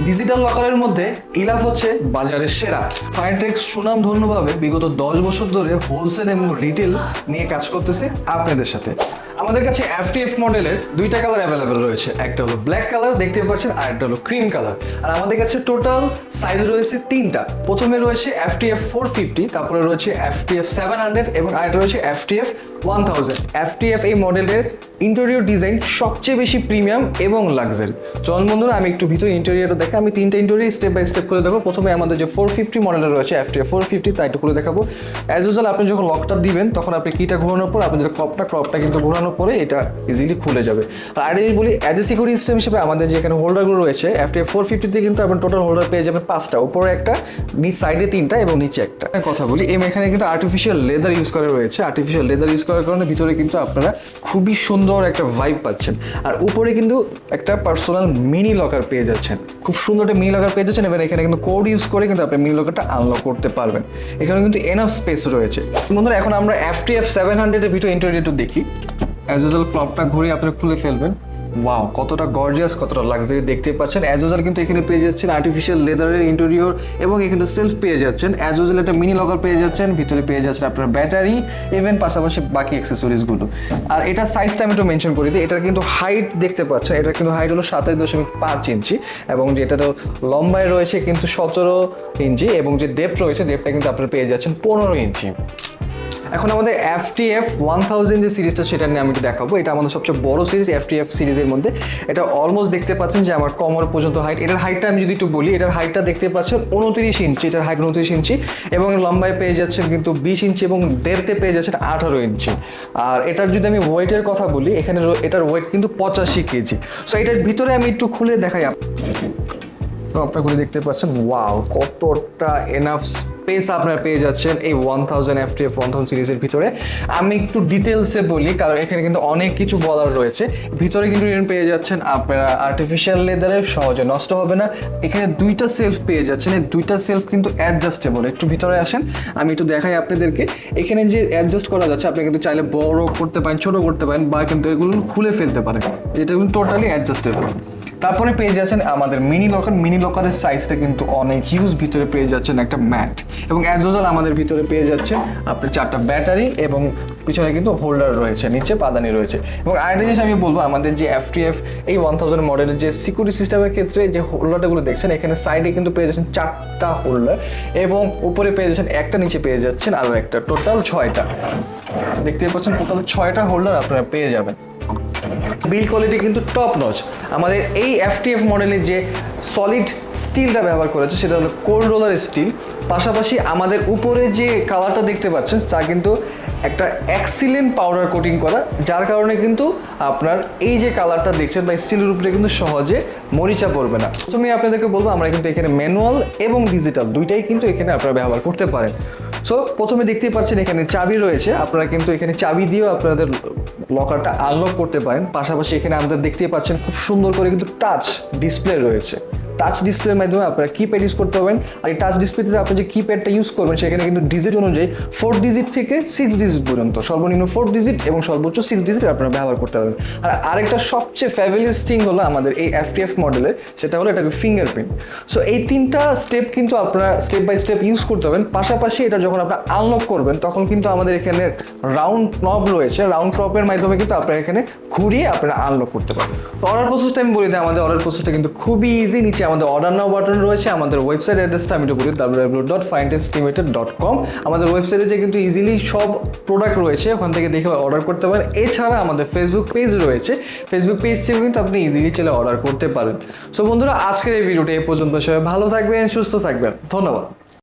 Digital লকারের মধ্যে ইলাফ হচ্ছে বাজারের সেরা। ফাইনটেক্স সুনামধন্যভাবে বিগত 10 বছর ধরে হোলসেল এবং রিটেল নিয়ে কাজ করতেছে আপনাদের সাথে। আমাদের কাছে FTF মডেলের দুইটা কালার অ্যাভেলেবেল রয়েছে, একটা হলো ব্ল্যাক কালার দেখতে পাচ্ছেন, আর একটা হলো ক্রিম কালার। আর আমাদের কাছে টোটাল সাইজ রয়েছে তিনটা। প্রথমে রয়েছে FTF 450, তারপরে রয়েছে FTF 700 এবং আরেকটা রয়েছে FTF 1000। FTF এই মডেলের ইন্টেরিয়র ডিজাইন সবচেয়ে বেশি প্রিমিয়াম এবং লাক্সারি। চলুন বন্ধুরা আমি একটু ভিতরে ইন্টেরিয়রটা দেখে আমি তিনটা ইন্টেরিয়র স্টেপ বাই স্টেপ করে দেখো। প্রথমে আমাদের যে 450 মডেলের রয়েছে FTF 450 তা একটু করে দেখাবো। অ্যাজ ইউজুয়াল আপনি যখন লকটা দিবেন তখন আপনি কিটা ঘোরানোর পর আপনি যে ক্রপটা কিন্তু ঘোরানোর পরে এটা ইজিলি খুলে যাবে। আর আরেকটা জিনিস বলি, অ্যাজ এ সিকিউরিটি সিস্টেম হিসেবে আমাদের যে এখানে হোল্ডারগুলো রয়েছে FTF 450 কিন্তু আপনার টোটাল হোল্ডার পেয়ে যাবেন 5টা, উপরে একটা, নিচ সাইডে 3টা এবং নিচে একটা। কথা বলি এখানে কিন্তু আর্টিফিশিয়াল লেদার ইউজ করা রয়েছে। আর্টিফিশিয়াল লেদার ইউজ করার কারণে ভিতরে কিন্তু আপনারা খুবই সুন্দর একটা ভাইব পাচ্ছেন। আর উপরে কিন্তু একটা পার্সোনাল মিনি লকার পেয়ে যাচ্ছেন, খুব সুন্দর একটা মিনি লকার পেয়ে যাচ্ছেন এবং এখানে কিন্তু কোড ইউজ করে কিন্তু আপনি মিনি লকারটা আনলক করতে পারবেন। এখানে কিন্তু এনাফ স্পেস রয়েছে। বন্ধুরা এখন আমরা FTF 700 এর ভিতরে ইন্টেরিয়রটা দেখি। অ্যাজ ইউজুয়াল ক্লকটা ঘুরে আপনারা খুলে ফেলবেন। ওয়াও, কতটা গর্জিয়াস, কতটা লাক্সারি দেখতে পাচ্ছেন। অ্যাজ ইউজুয়াল কিন্তু এখানে পেয়ে যাচ্ছেন আর্টিফিশিয়াল লেদারের ইন্টেরিয়র এবং এখানে সেলফ পেয়ে যাচ্ছেন। অ্যাজ ইউজুয়াল একটা মিনি লকার পেয়ে যাচ্ছেন, ভিতরে পেয়ে যাচ্ছেন আপনার ব্যাটারি, ইভেন পাশাপাশি বাকি অ্যাক্সেসরিজগুলো। আর এটা সাইজটা আমি একটু মেনশন করে দিই। এটার কিন্তু হাইট দেখতে পাচ্ছেন, এটার কিন্তু হাইট হলো 27.5 ইঞ্চি এবং যেটা তো লম্বায় রয়েছে কিন্তু 17 ইঞ্চি এবং যে ডেপথ রয়েছে ডেপথটা কিন্তু আপনারা পেয়ে যাচ্ছেন 15 ইঞ্চি। এখন আমাদের FTF 1000 যে সিরিজটা সেটা নিয়ে আমি একটু দেখাবো। এটা আমাদের সবচেয়ে বড় সিরিজ FTF সিরিজের মধ্যে। এটা অলমোস্ট দেখতে পাচ্ছেন যে আমার কোমর পর্যন্ত হাইট। এটার হাইটটা আমি যদি একটু বলি, এটার হাইটটা দেখতে পাচ্ছেন 29 ইঞ্চি, এটার হাইট 29 ইঞ্চি এবং লম্বায় পেয়ে যাচ্ছেন কিন্তু 20 ইঞ্চি এবং ডেপথে পেয়ে যাচ্ছেন 18 ইঞ্চি। আর এটার যদি আমি ওয়েটের কথা বলি, এখানে এটার ওয়েট কিন্তু 85 কেজি। সো এটার ভিতরে আমি একটু খুলে দেখাই আপনারা দেখতে পাচ্ছেন। ওয়াও, কতটা এনাফ স্পেস আপনারা পেয়ে যাচ্ছেন এই 1000 FTF 1000 সিরিজের ভিতরে। আমি একটু ডিটেলসে বলি কারণ এখানে কিন্তু অনেক কিছু বলার রয়েছে। ভিতরে কিন্তু পেয়ে যাচ্ছেন আপনারা আর্টিফিশিয়াল লেদারে, সহজে নষ্ট হবে না। এখানে দুইটা সেলফ পেয়ে যাচ্ছেন, এই দুইটা সেলফ কিন্তু অ্যাডজাস্টেবল। একটু ভিতরে আসেন, আমি একটু দেখাই আপনাদেরকে। এখানে যে অ্যাডজাস্ট করা যাচ্ছে, আপনি কিন্তু চাইলে বড় করতে পারেন, ছোট করতে পারেন বা কিন্তু এগুলো খুলে ফেলতে পারেন। এটা কিন্তু টোটালি অ্যাডজাস্টেবল। তারপরে পেয়ে যাচ্ছেন আমাদের মিনি লকার। মিনি লকারের সাইজটা কিন্তু অনেক হিউজ। ভিতরে পেয়ে যাচ্ছেন একটা ম্যাট এবং অ্যাজ ইউজুয়াল আমাদের ভিতরে পেয়ে যাচ্ছেন আপনার 4টা ব্যাটারি এবং পিছনে কিন্তু হোল্ডার রয়েছে, নিচে পাদানি রয়েছে। এবং আরেকটা জিনিস আমি বলবো, আমাদের যে FTF এই 1000 মডেলের যে সিকিউরিটি সিস্টেমের ক্ষেত্রে যে হোল্ডারগুলো দেখছেন, এখানে সাইডে কিন্তু পেয়ে যাচ্ছেন 4টা হোল্ডার এবং উপরে পেয়ে যাচ্ছেন একটা, নিচে পেয়ে যাচ্ছেন আরও একটা, টোটাল 6টা। দেখতে পাচ্ছেন টোটাল 6টা হোল্ডার আপনারা পেয়ে যাবেন। বিল্ড কোয়ালিটি কিন্তু টপ নচ। আমাদের এই FTF মডেলের যে সলিড স্টিলটা ব্যবহার করেছে সেটা হলো কোল্ড রোলার স্টিল। পাশাপাশি আমাদের উপরে যে কালারটা দেখতে পাচ্ছেন তা কিন্তু একটা এক্সিলেন্ট পাউডার কোটিং করা, যার কারণে কিন্তু আপনার এই যে কালারটা দেখছেন বা স্টিলের উপরে কিন্তু সহজে মরিচা পড়বে না। প্রথমে আপনাদেরকে বলবো আমরা কিন্তু এখানে ম্যানুয়াল এবং ডিজিটাল দুইটাই কিন্তু এখানে আপনারা ব্যবহার করতে পারেন। সো প্রথমে দেখতেই পাচ্ছেন এখানে চাবি রয়েছে, আপনারা কিন্তু এখানে চাবি দিয়েও আপনাদের লকারটা আনলক করতে পারেন। পাশাপাশি এখানে আমাদের দেখতেই পাচ্ছেন খুব সুন্দর করে কিন্তু টাচ ডিসপ্লে রয়েছে। টাচ ডিসপ্লের মাধ্যমে আপনারা কিপ্যাড ইউজ করতে পারবেন। আর এই টাচ ডিসপ্লেতে আপনি যে কিপ্যাডটা ইউজ করবেন সেখানে কিন্তু ডিজিট অনুযায়ী 4 ডিজিট থেকে 6 ডিজিট পর্যন্ত, সর্বনিম্ন 4 ডিজিট এবং সর্বোচ্চ 6 ডিজিট আপনারা ব্যবহার করতে পারবেন। আর আরেকটা সবচেয়ে ফ্যাবুলাস থিং হলো আমাদের এই FTF মডেলের, সেটা হলো এটাকে ফিঙ্গারপ্রিন্ট। সো এই 3টা স্টেপ কিন্তু আপনারা স্টেপ বাই স্টেপ ইউজ করতে পারবেন। পাশাপাশি এটা যখন আপনারা আনলক করবেন তখন কিন্তু আমাদের এখানে রাউন্ড নব রয়েছে, রাউন্ড নবের মাধ্যমে কিন্তু আপনারা এখানে ঘুরিয়ে আপনারা আনলক করতে পারবেন। তো অর্ডার প্রসেসটা আমি বলে দিই, আমাদের অর্ডার প্রসেসটা কিন্তু খুবই ইজি। নিচে আমাদের অর্ডার নাও বাটন রয়েছে। আমাদের ওয়েবসাইট অ্যাড্রেসটা আমি একটু বলি www.finetextlimited.com। আমাদের ওয়েবসাইটে যে কিন্তু ইজিলি সব প্রোডাক্ট রয়েছে, ওখান থেকে দেখে অর্ডার করতে পারেন। এছাড়া আমাদের ফেসবুক পেজ রয়েছে, ফেসবুক পেজ থেকে কিন্তু আপনি ইজিলি চলে অর্ডার করতে পারেন। সো বন্ধুরা আজকের এই ভিডিওটা এই পর্যন্ত। সবাই ভালো থাকবেন, সুস্থ থাকবেন, ধন্যবাদ।